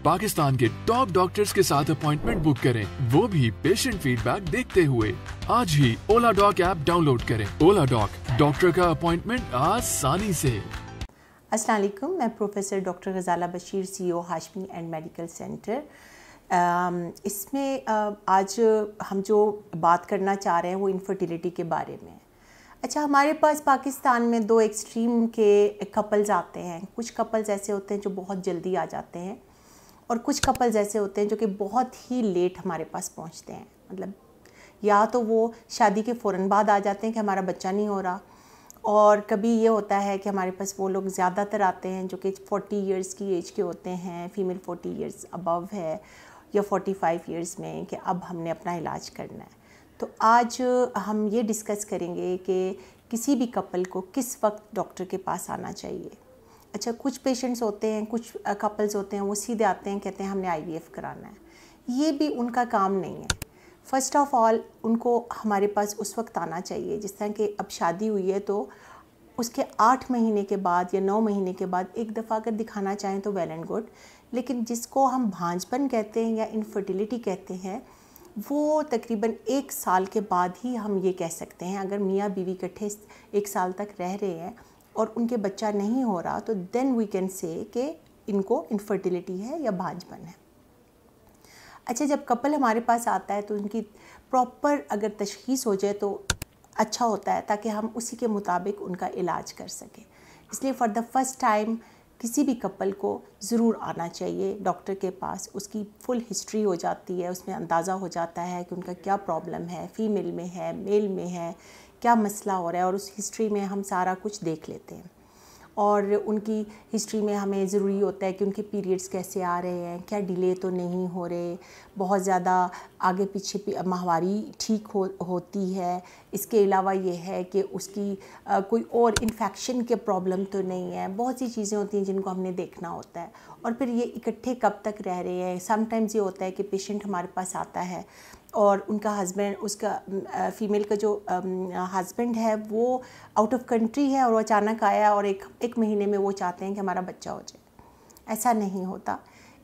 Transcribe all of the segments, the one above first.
पाकिस्तान के top doctors के साथ अपॉइंटमेंट बुक करें, वो भी पेशेंट फीडबैक देखते हुए। आज ही ओला डॉक ऐप डाउनलोड करें। ओला डॉक, डॉक्टर का अपॉइंटमेंट आसानी से। अस्सलाम वालेकुम, मैं professor doctor Ghazala Bashir, CEO Hashmi and medical centre. इसमें आज हम जो बात करना चाह रहे हैं वो इनफर्टिलिटी के बारे में। अच्छा, हमारे पास पाकिस्तान में दो एक्सट्रीम के कपल्स आते हैं। कुछ कपल्स ऐसे होते हैं जो बहुत जल्दी आ जाते हैं और कुछ कपल्स ऐसे होते हैं जो कि बहुत ही लेट हमारे पास पहुंचते हैं। मतलब या तो वो शादी के फ़ौरन बाद आ जाते हैं कि हमारा बच्चा नहीं हो रहा, और कभी ये होता है कि हमारे पास वो लोग ज़्यादातर आते हैं जो कि 40 इयर्स की एज के होते हैं, फीमेल 40 इयर्स अबव है या 45 इयर्स में, कि अब हमने अपना इलाज करना है। तो आज हम ये डिस्कस करेंगे कि किसी भी कपल को किस वक्त डॉक्टर के पास आना चाहिए। अच्छा, कुछ पेशेंट्स होते हैं, कुछ कपल्स होते हैं, वो सीधे आते हैं, कहते हैं हमने IVF कराना है। ये भी उनका काम नहीं है। फ़र्स्ट ऑफ़ ऑल उनको हमारे पास उस वक्त आना चाहिए जिस तरह कि अब शादी हुई है तो उसके 8 महीने के बाद या 9 महीने के बाद एक दफ़ा अगर दिखाना चाहें तो वेल एंड गुड। लेकिन जिसको हम भांजपन कहते हैं या इनफर्टिलिटी कहते हैं, वो तकरीबन 1 साल के बाद ही हम ये कह सकते हैं। अगर मियाँ बीवी इकट्ठे 1 साल तक रह रहे हैं और उनके बच्चा नहीं हो रहा, तो देन वी कैन से कि इनको इनफर्टिलिटी है या भांजपन है। अच्छा, जब कपल हमारे पास आता है तो उनकी प्रॉपर अगर तशख़ीस हो जाए तो अच्छा होता है, ताकि हम उसी के मुताबिक उनका इलाज कर सकें। इसलिए फ़ॉर द फर्स्ट टाइम किसी भी कपल को ज़रूर आना चाहिए डॉक्टर के पास। उसकी फुल हिस्ट्री हो जाती है, उसमें अंदाज़ा हो जाता है कि उनका क्या प्रॉब्लम है, फ़ीमेल में है, मेल में है, क्या मसला हो रहा है, और उस हिस्ट्री में हम सारा कुछ देख लेते हैं। और उनकी हिस्ट्री में हमें ज़रूरी होता है कि उनके पीरियड्स कैसे आ रहे हैं, क्या डिले तो नहीं हो रहे, बहुत ज़्यादा आगे पीछे माहवारी ठीक होती है। इसके अलावा ये है कि उसकी कोई और इन्फेक्शन के प्रॉब्लम तो नहीं है। बहुत सी चीज़ें होती हैं जिनको हमने देखना होता है। और फिर ये इकट्ठे कब तक रह रहे हैं। समटाइम्स ये होता है कि पेशेंट हमारे पास आता है और उनका हस्बैंड, उसका फ़ीमेल का जो हस्बैंड है वो आउट ऑफ कंट्री है और वो अचानक आया और एक महीने में वो चाहते हैं कि हमारा बच्चा हो जाए। ऐसा नहीं होता।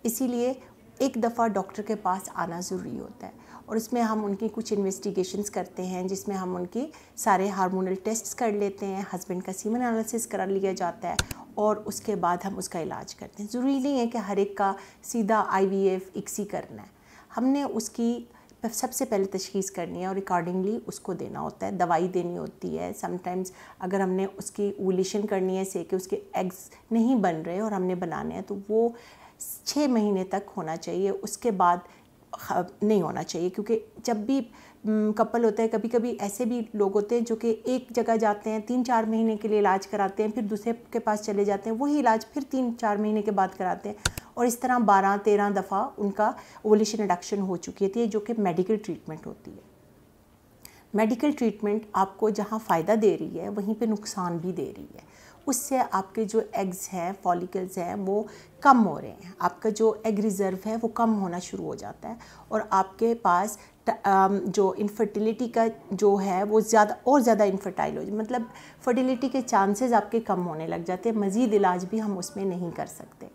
इसीलिए एक दफ़ा डॉक्टर के पास आना ज़रूरी होता है, और इसमें हम उनकी कुछ इन्वेस्टिगेशंस करते हैं जिसमें हम उनकी सारे हार्मोनल टेस्ट्स कर लेते हैं, हस्बैंड का सीमन एनालिसिस करा लिया जाता है, और उसके बाद हम उसका इलाज करते हैं। ज़रूरी नहीं है कि हर एक का सीधा IVF ICSI करना है। हमने उसकी सबसे पहले तशख़ीस करनी है और अकॉर्डिंगली उसको देना होता है, दवाई देनी होती है। समटाइम्स अगर हमने उसकी ओवुलेशन करनी है, से कि उसके एग्स नहीं बन रहे और हमने बनाने हैं, तो वो 6 महीने तक होना चाहिए। उसके बाद नहीं होना चाहिए, क्योंकि जब भी कपल होता है, कभी कभी ऐसे भी लोग होते हैं जो कि एक जगह जाते हैं, 3-4 महीने के लिए इलाज कराते हैं, फिर दूसरे के पास चले जाते हैं, वही इलाज फिर 3-4 महीने के बाद कराते हैं, और इस तरह 12-13 दफ़ा उनका ओवुलेशन रिडक्शन हो चुकी होती है, जो कि मेडिकल ट्रीटमेंट होती है। मेडिकल ट्रीटमेंट आपको जहाँ फ़ायदा दे रही है वहीं पे नुकसान भी दे रही है। उससे आपके जो एग्स हैं, फॉलिकल्स हैं, वो कम हो रहे हैं। आपका जो एग रिज़र्व है वो कम होना शुरू हो जाता है, और आपके पास जो इनफर्टिलिटी का जो है वो ज़्यादा इनफर्टाइल हो जाए। मतलब फर्टिलिटी के चांसेस आपके कम होने लग जाते हैं। मज़ीद इलाज भी हम उसमें नहीं कर सकते।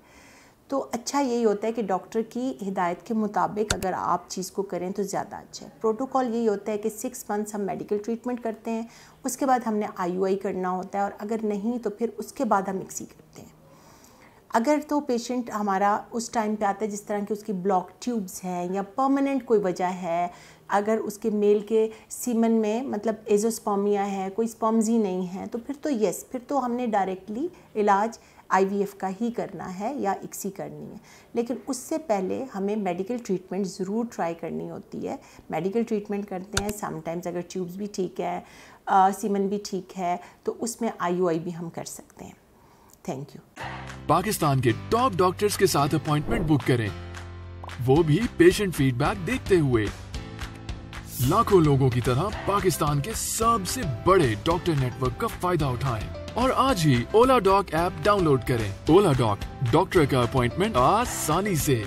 तो अच्छा यही होता है कि डॉक्टर की हिदायत के मुताबिक अगर आप चीज़ को करें तो ज़्यादा अच्छा है। प्रोटोकॉल यही होता है कि 6 मंथ्स हम मेडिकल ट्रीटमेंट करते हैं, उसके बाद हमने IUI करना होता है, और अगर नहीं तो फिर उसके बाद हम ICSI करते हैं। अगर तो पेशेंट हमारा उस टाइम पे आता है जिस तरह की उसकी ब्लॉक ट्यूब्स हैं या परमानेंट कोई वजह है, अगर उसके मेल के सीमन में मतलब एजोस्पर्मिया है, कोई स्पर्म्स ही नहीं है, तो फिर तो यस, फिर तो हमने डायरेक्टली इलाज IVF का ही करना है या ICSI करनी है। लेकिन उससे पहले हमें मेडिकल ट्रीटमेंट ज़रूर ट्राई करनी होती है। मेडिकल ट्रीटमेंट करते हैं, समटाइम्स अगर ट्यूब्स भी ठीक है, सीमन भी ठीक है, तो उसमें IUI भी हम कर सकते हैं। Thank you. पाकिस्तान के टॉप डॉक्टर्स के साथ अपॉइंटमेंट बुक करें, वो भी पेशेंट फीडबैक देखते हुए। लाखों लोगों की तरह पाकिस्तान के सबसे बड़े डॉक्टर नेटवर्क का फायदा उठाएं और आज ही ओला डॉक ऐप डाउनलोड करें। ओला डॉक, डॉक्टर का अपॉइंटमेंट आसानी से।